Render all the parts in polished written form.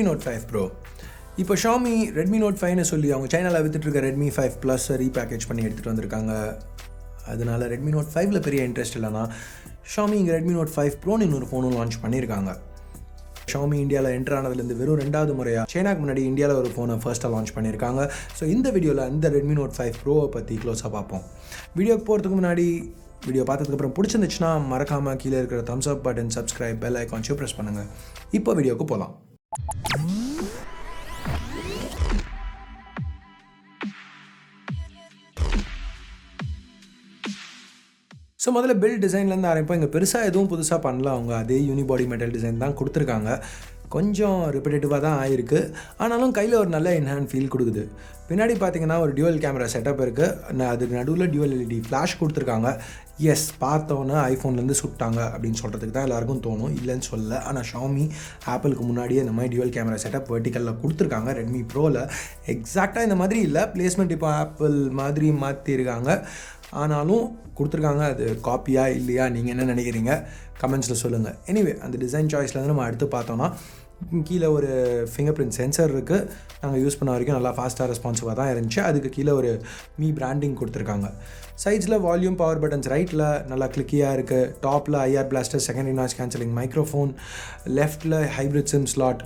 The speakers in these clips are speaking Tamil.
Redmi Note 5 Pro. இப்போ Xiaomi Redmi Note 5னு சொல்லி அவங்க சைனாவில் வித்துட்ருக்க Redmi 5 Plus ரீபேக்கேஜ் பண்ணி எடுத்துகிட்டு வந்திருக்காங்க. அதனால் Redmi Note 5ல் பெரிய இன்ட்ரெஸ்ட் இல்லைனா Xiaomi இங்கே Redmi Note 5 Proன்னு இன்னொரு ஃபோனும் லான்ச் பண்ணியிருக்காங்க. Xiaomi இந்தியாவில் என்ட்ரு ஆனதுலேருந்து வெறும் 2வது முறையாக சைனாக்கு முன்னாடி இந்தியாவில் ஒரு ஃபோனை ஃபர்ஸ்ட்டாக லான்ச் பண்ணியிருக்காங்க. ஸோ இந்த வீடியோவில் இந்த Redmi Note 5 Proவை பற்றி க்ளோஸாக பார்ப்போம். வீடியோக்கு போகிறதுக்கு முன்னாடி வீடியோ பார்த்ததுக்கப்புறம் பிடிச்சிருந்துச்சுன்னா மறக்காமல் கீழே இருக்கிற thumbs up button, subscribe, bell ஐக்கான்ஸையும் ப்ரெஸ் பண்ணுங்கள். இப்போ வீடியோக்கு போகலாம். ஸோ முதல்ல பில்ட் டிசைன்லேருந்து ஆரம்பிப்போம். இங்கே பெருசாக எதுவும் புதுசாக பண்ணல. அவங்க அதே யூனிபாடி மெட்டல் டிசைன் தான் கொடுத்துருக்காங்க. கொஞ்சம் ரிப்பீட்டேட்டிவாக தான் ஆயிருக்கு. ஆனாலும் கையில் ஒரு நல்ல இன்ஹேண்ட் ஃபீல் கொடுக்குது. பின்னாடி பார்த்தீங்கன்னா ஒரு டியூவல் கேமரா செட்டப் இருக்குது. அதுக்கு நடுவில் டியூவல் எல்இடி ஃப்ளாஷ் கொடுத்துருக்காங்க. எஸ், பார்த்தோன்னே ஐஃபோன்லேருந்து சுட்டாங்க அப்படின்னு சொல்கிறதுக்கு தான் எல்லாருக்கும் தோணும், இல்லைன்னு சொல்ல. ஆனால் Xiaomi ஆப்பிளுக்கு முன்னாடியே இந்த மாதிரி டியூவல் கேமரா செட்டப் வெர்டிக்கலில் கொடுத்துருக்காங்க. Redmi Proவில் எக்ஸாக்டாக இந்த மாதிரி இல்லை, பிளேஸ்மெண்ட் இப்போ ஆப்பிள் மாதிரி மாற்றிருக்காங்க. ஆனாலும் கொடுத்துருக்காங்க. அது காப்பியா இல்லையா, நீங்கள் என்ன நினைக்கிறீங்க கமெண்ட்ஸில் சொல்லுங்கள். எனிவே, அந்த டிசைன் சாய்ஸ்லேருந்து நம்ம அடுத்து பார்த்தோன்னா கீழே ஒரு ஃபிங்கர்பிரிண்ட் சென்சர் இருக்குது. நாங்கள் யூஸ் பண்ண வரைக்கும் நல்லா ஃபாஸ்ட்டாக ரெஸ்பான்சிவாக தான் இருந்துச்சு. அதுக்கு கீழே ஒரு மீ பிராண்டிங் கொடுத்துருக்காங்க. சைட்ஸில் வால்யூம், பவர் பட்டன்ஸ் ரைட்டில் நல்லா கிளிக்கியாக இருக்குது. டாப்பில் IR blaster, secondary noise cancelling microphone, லெஃப்ட்டில் ஹைப்ரிட் சிம் ஸ்லாட்,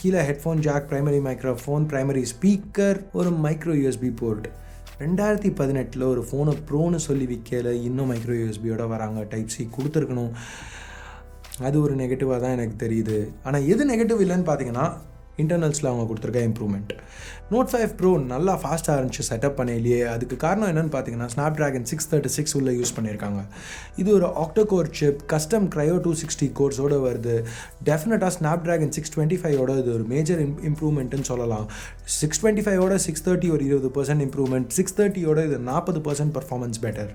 கீழே headphone jack, primary microphone, primary speaker, ஒரு மைக்ரோ யூஎஸ்பி போர்ட். 2018 ஒரு ஃபோனை ப்ரோன்னு சொல்லி விற்கல, இன்னும் மைக்ரோ யூஎஸ்பியோட வராங்க. டைப் சி கொடுத்துருக்கணும். அது ஒரு நெகட்டிவாக தான் எனக்கு தெரியுது. ஆனால் எது நெகட்டிவ் இல்லைன்னு பார்த்தீங்கன்னா இன்டர்னல்ஸில் அவங்க கொடுத்துருக்க இம்ப்ரூவ்மெண்ட். Note 5 Pro நல்லா ஃபாஸ்ட்டாக இருந்துச்சு செட்டப் பண்ணலையே. அதுக்கு காரணம் என்னென்னு பார்த்தீங்கன்னா Snapdragon 636 உள்ள யூஸ் பண்ணியிருக்காங்க. இது ஒரு ஆக்டோகோர் சிப், கஸ்டம் க்ரையோ 260 கோர்ஸோடு வருது. டெஃபினட்டாக Snapdragon 625ஓட இது ஒரு மேஜர் இம்ப்ரூவ்மெண்ட்டுன்னு சொல்லலாம். 625ஓட 630 ஒரு 20% இம்ப்ரூவ்மெண்ட், 630ஓட இது 40% பர்ஃபார்மன்ஸ் பெட்டர்.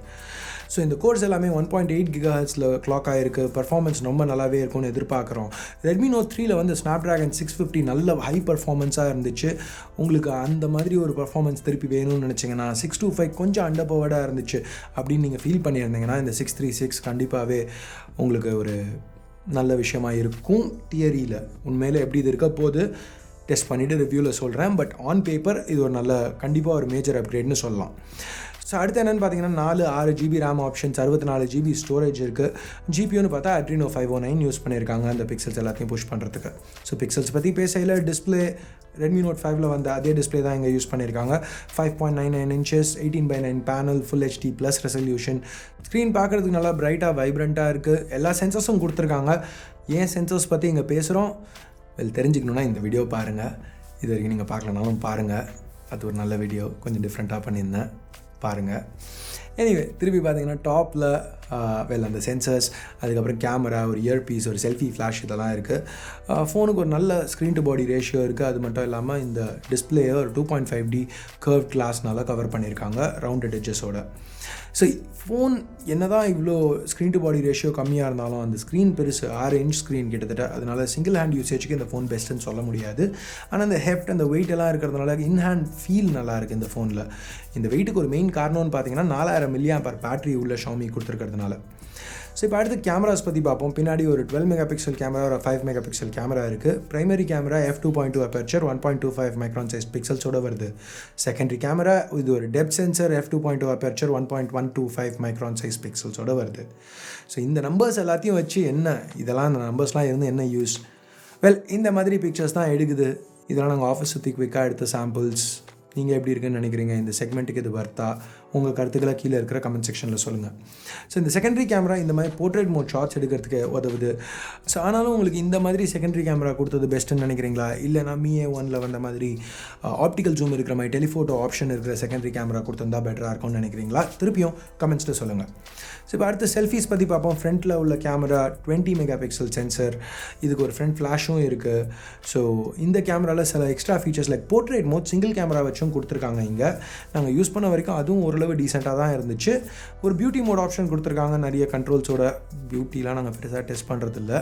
ஸோ இந்த கோர்ஸ் எல்லாமே 1.8 GHz கிளாக் ஆகிருக்கு. பர்ஃபார்மன்ஸ் ரொம்ப நல்லாவே இருக்கும்னு எதிர்பார்க்குறோம். Redmi Note 3ல் வந்து Snapdragon 650 நல்ல ஹை பர்ஃபார்மன்ஸாக இருந்துச்சு. உங்களுக்கு அந்த மாதிரி ஒரு பர்ஃபார்மன்ஸ் திருப்பி வேணும்னு நினச்சிங்கன்னா 625 கொஞ்சம் அண்டர் பவர்டாக இருந்துச்சு அப்படின்னு நீங்கள் ஃபீல் பண்ணியிருந்தீங்கன்னா இந்த 636 கண்டிப்பாகவே உங்களுக்கு ஒரு நல்ல விஷயமாக இருக்கும். தியரியில் உண்மையில் எப்படி இது இருக்க போது டெஸ்ட் பண்ணிவிட்டு ரிவ்யூவில் சொல்கிறேன். பட் ஆன் பேப்பர் இது ஒரு நல்ல கண்டிப்பாக ஒரு மேஜர் அப்கிரேட்னு சொல்லலாம். ஸோ அடுத்து என்னென்னு பார்த்தீங்கன்னா 6 GB RAM options, 64 GB storage இருக்குது. ஜிபியூன்னு பார்த்தா Adreno 509 யூஸ் பண்ணியிருக்காங்க அந்த பிக்சல்ஸ் எல்லாத்தையும் புஷ் பண்ணுறதுக்கு. ஸோ பிக்சல்ஸ் பற்றி பேசையில் டிஸ்பிளே Redmi Note 5ல் வந்த அதே டிஸ்பிளே தான் இங்கே யூஸ் பண்ணியிருக்காங்க. 5.99 inches, 18:9 panel, full HD plus resolution. Screen பார்க்குறதுக்கு நல்லா பிரைட்டாக வைப்ரண்ட்டாக இருக்குது. எல்லா சென்சர்ஸும் கொடுத்துருக்காங்க. ஏன் சென்சர்ஸ் பற்றி இங்கே பேசுகிறோம் தெரிஞ்சுக்கணுன்னா இந்த வீடியோ பாருங்கள். இது வரைக்கும் நீங்கள் பார்க்கலனாலும் பாருங்கள். அது ஒரு நல்ல வீடியோ, கொஞ்சம் டிஃப்ரெண்ட்டாக பண்ணியிருந்தேன், பாருங்கள். எனிவே, திருப்பி பார்த்தீங்கன்னா டாப்பில் அந்த சென்சர்ஸ், அதுக்கப்புறம் கேமரா, ஒரு இயர்பீஸ், ஒரு செல்ஃபி ஃப்ளாஷ் இதெல்லாம் இருக்குது. ஃபோனுக்கு ஒரு நல்ல ஸ்க்ரீன் டு பாடி ரேஷியோ இருக்குது. அது மட்டும் இல்லாமல் இந்த டிஸ்பிளேயை ஒரு 2.5D கர்வ் கிளாஸ்னால கவர் பண்ணியிருக்காங்க ரவுண்டட் எட்ஜஸோட. ஸோ ஃபோன் என்ன தான் இவ்வளோ ஸ்க்ரீன் டு பாடி ரேஷியோ கம்மியாக இருந்தாலும் அந்த ஸ்க்ரீன் பெருசு, 6 inch ஸ்க்ரீன் கிட்டத்தட்ட. அதனால் சிங்கிள் ஹேண்ட் யூசேஜுக்கு இந்த ஃபோன் பெஸ்ட்டுன்னு சொல்ல முடியாது. ஆனால் இந்த ஹெஃப்ட், அந்த வெயிட் எல்லாம் இருக்கிறதுனால இன்ஹேண்ட் ஃபீல் நல்லா இருக்குது இந்த ஃபோனில். இந்த வெயிட்டுக்கு ஒரு மெயின் காரணம்னு பார்த்தீங்கன்னா 4000 mAh பேட்டரி உள்ள Xiaomi கொடுத்துருக்கிறதுனால. ஸோ இப்போ அடுத்து கேமராஸ் பற்றி பார்ப்போம். பின்னாடி ஒரு 12 MP கேமரா, ஒரு 5 MP கேமரா இருக்குது. Primary camera f2.2 aperture, 1.25 micron size பிக்சல்ஸோடு வருது. செகண்டரி கேமரா இது ஒரு depth sensor, f2.2 aperture, 1.125 micron size பிக்சல்ஸோடு வருது. ஸோ இந்த நம்பர்ஸ் எல்லாத்தையும் வச்சு இதெல்லாம் இந்த நம்பர்ஸ்லாம் இருந்து என்ன யூஸ்? இந்த மாதிரி பிக்சர்ஸ் தான் எடுக்குது. இதெல்லாம் நாங்கள் ஆஃபீஸ் சுற்றி குவிக்காக எடுத்த சாம்பிள்ஸ். நீங்கள் எப்படி இருக்குன்னு நினைக்கிறீங்க? இந்த செக்மெண்ட்டுக்கு இது வர்த்தா? உங்கள் கருத்துக்களை கீழே இருக்கிற கமெண்ட் செக்ஷனில் சொல்லுங்கள். ஸோ இந்த செகண்டரி கேமரா இந்த மாதிரி போர்ட்ரேட் மோட் ஷார்ட்ஸ் எடுக்கிறதுக்கு உதவுது. ஸோ ஆனாலும் உங்களுக்கு இந்த மாதிரி செகண்டரி கேமரா கொடுத்தது பெஸ்ட்டுன்னு நினைக்கிறீங்களா? இல்லைனா MIUI வந்த மாதிரி ஆப்டிக்கல் ஜூம் இருக்கிற மாதிரி டெலிஃபோட்டோ ஆப்ஷன் இருக்கிற செகண்டரி கேமரா கொடுத்துருந்தா பெட்டராக இருக்கும்னு நினைக்கிறீங்களா? திருப்பியும் கமெண்ட்ஸில் சொல்லுங்கள். ஸோ இப்போ அடுத்து செல்ஃபீஸ் பற்றி பார்ப்போம். ஃப்ரண்ட்டில் உள்ள கேமரா 20 MP சென்சர், இதுக்கு ஒரு ஃப்ரண்ட் ஃப்ளாஷும் இருக்குது. ஸோ இந்த கேமராவில் சில extra features like portrait mode single camera வச்சும் கொடுத்துருக்காங்க. இங்கே நாங்கள் யூஸ் பண்ண வரைக்கும் அதுவும் ஓரளவு டீசெண்டாக தான் இருந்துச்சு. ஒரு பியூட்டி மோட் ஆப்ஷன் கொடுத்துருக்காங்க நிறைய கண்ட்ரோல்ஸோட. பியூட்டிலாம் நாங்கள் பெருசாக டெஸ்ட் பண்ணுறதில்ல,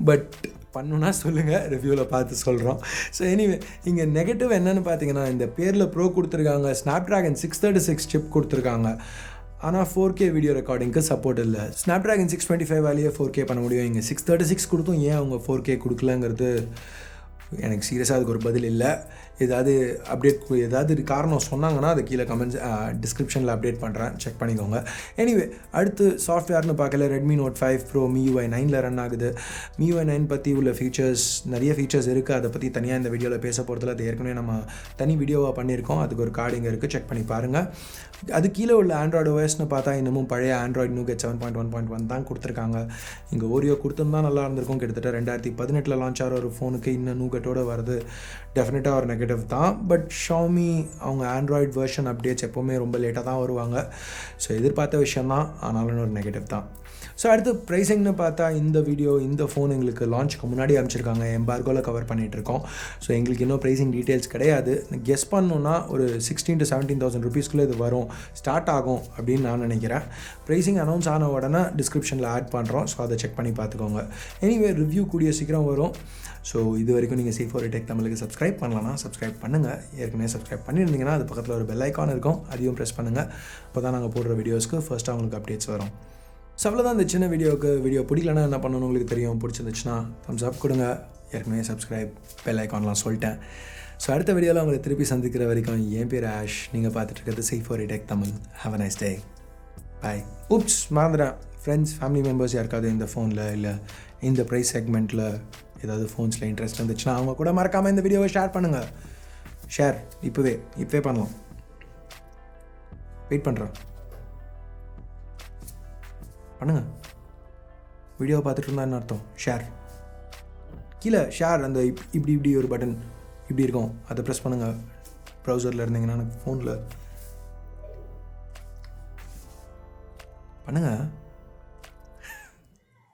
பட் பண்ணுன்னா சொல்லுங்கள், ரிவ்யூவில் பார்த்து சொல்கிறோம். ஸோ எனிவே, இங்கே நெகட்டிவ் என்னென்னு பார்த்தீங்கன்னா இந்த பேரில் ப்ரோ கொடுத்துருக்காங்க, Snapdragon 636 சிப் கொடுத்துருக்காங்க. ஆனால் 4K வீடியோ ரெக்கார்டிங்க்கு சப்போர்ட் இல்லை. Snapdragon 625 வேலையே 4K பண்ண முடியும். இங்கே 636 கொடுத்தும் ஏன் அவங்க 4K கொடுக்கலங்கிறது எனக்கு சீரியஸாக அதுக்கு ஒரு பதில் இல்லை. ஏதாவது அப்டேட் ஏதாவது காரணம் சொன்னாங்கன்னா அதை கீழே கமெண்ட்ஸ் டிஸ்கிரிப்ஷனில் அப்டேட் பண்ணுறேன், செக் பண்ணிக்கோங்க. எனிவே அடுத்து சாஃப்ட்வேர்னு பார்க்கல, Redmi Note 5 Pro MIUI 9ல் run ஆகுது. MIUI 9 பற்றி உள்ள ஃபீச்சர்ஸ் நிறைய ஃபீச்சர்ஸ் இருக்குது. அதை பற்றி தனியாக இந்த வீடியோவில் பேச போகிறதுல அது ஏற்கனவே நம்ம தனி வீடியோவாக பண்ணியிருக்கோம். அதுக்கு ஒரு கார்டு இங்கே இருக்குது, செக் பண்ணி பாருங்கள். அது கீழே உள்ள ஆண்ட்ராய்டு ஓஎஸ்னு பார்த்தா இன்னமும் பழைய ஆண்ட்ராய்டு Nougat 7.1.1 தான் கொடுத்துருக்காங்க. இங்கே ஓரியோ கொடுத்துருந்தா நல்லா இருந்திருக்கும். கிட்டத்தட்ட 2018 லான்ச் ஆகிற ஒரு ஃபோனுக்கு இன்னும் Nougat-ஓட வருது டெஃபினட்டாக ஒரு நெகட்டிவ் தான். பட் Xiaomi அவங்க ஆண்ட்ராய்டு வெர்ஷன் அப்டேட்ஸ் எப்போவுமே ரொம்ப லேட்டாக தான் வருவாங்க. ஸோ எதிர்பார்த்த விஷயந்தான், ஆனாலும் ஒரு நெகட்டிவ் தான். ஸோ அடுத்து ப்ரைஸிங்னு பார்த்தா இந்த ஃபோன் எங்களுக்கு லான்ச்சுக்கு முன்னாடி அமைச்சிருக்காங்க, எம்பார்கோவில் கவர் பண்ணிகிட்ருக்கோம். ஸோ எங்களுக்கு இன்னும் ப்ரைஸிங் டீட்டெயில்ஸ் கிடையாது. கெஸ் பண்ணணுன்னா ஒரு 16,000 to 17,000 ருபீஸ்க்குள்ளே இது வரும், ஸ்டார்ட் ஆகும் அப்படின்னு நான் நினைக்கிறேன். ப்ரைஸிங் அனௌன்ஸ் ஆன உடனே டிஸ்கிரிப்ஷனில் ஆட் பண்ணுறோம், ஸோ அதை செக் பண்ணி பார்த்துக்கோங்க. எனிவே ரிவ்யூ கூடிய சீக்கிரம் வரும். ஸோ இது வரைக்கும் நீங்கள் C4 டெக் தமிழுக்கு சப்ஸ்கிரைப் பண்ணலன்னா சப்ஸ்கிரைப் பண்ணுங்கள். ஏற்கனவே சப்ஸ்கிரைப் பண்ணியிருந்தீங்கன்னா அது பக்கத்தில் ஒரு பெல் ஐக்கான் இருக்கும், அதையும் ப்ரெஸ் பண்ணுங்கள். அப்போ தான் நாங்கள் போடுற வீடியோஸ்க்கு ஃபர்ஸ்ட்டாக உங்களுக்கு அப்டேட்ஸ் வரும். ஸோ அவ்வளோதான் இந்த சின்ன வீடியோ பிடிக்கலன்னா என்ன பண்ணணும் உங்களுக்கு தெரியும். பிடிச்சிருந்துச்சுன்னா தம்ஸ் அப் கொடுங்க. ஏற்கனவே சப்ஸ்கிரைப் பெல் ஐக்கான்லாம் சொல்லிட்டேன். ஸோ அடுத்த வீடியோவில் உங்களை திருப்பி சந்திக்கிற வரைக்கும் என் பேர் ஆஷ், நீங்கள் பார்த்துட்டு இருக்கிறது C4 tech Tamil. Have a nice day, பாய். உப்ஸ் மறந்துட்டேன், ஃப்ரெண்ட்ஸ் ஃபேமிலி மெம்பர்ஸ் யாருக்காவது இந்த ஃபோனில் இல்லை இந்த ப்ரைஸ் செக்மெண்ட்டில் ஏதாவது ஃபோன்ஸில் இன்ட்ரெஸ்ட் இருந்துச்சுன்னா அவங்க கூட மறக்காமல் இந்த வீடியோவை ஷேர் பண்ணுங்கள். ஷேர் இப்போவே பண்ணலாம். வெயிட் பண்ணுறேன், பண்ணுங்க. வீடியோவை பார்த்துட்டு இருந்தா என்ன அர்த்தம்? ஷேர் கீழே ஷேர் அந்த இப்படி ஒரு பட்டன் இப்படி இருக்கும், அதை ப்ரெஸ் பண்ணுங்கள். ப்ரௌசரில் இருந்தீங்கன்னா எனக்கு ஃபோனில் பண்ணுங்கள்.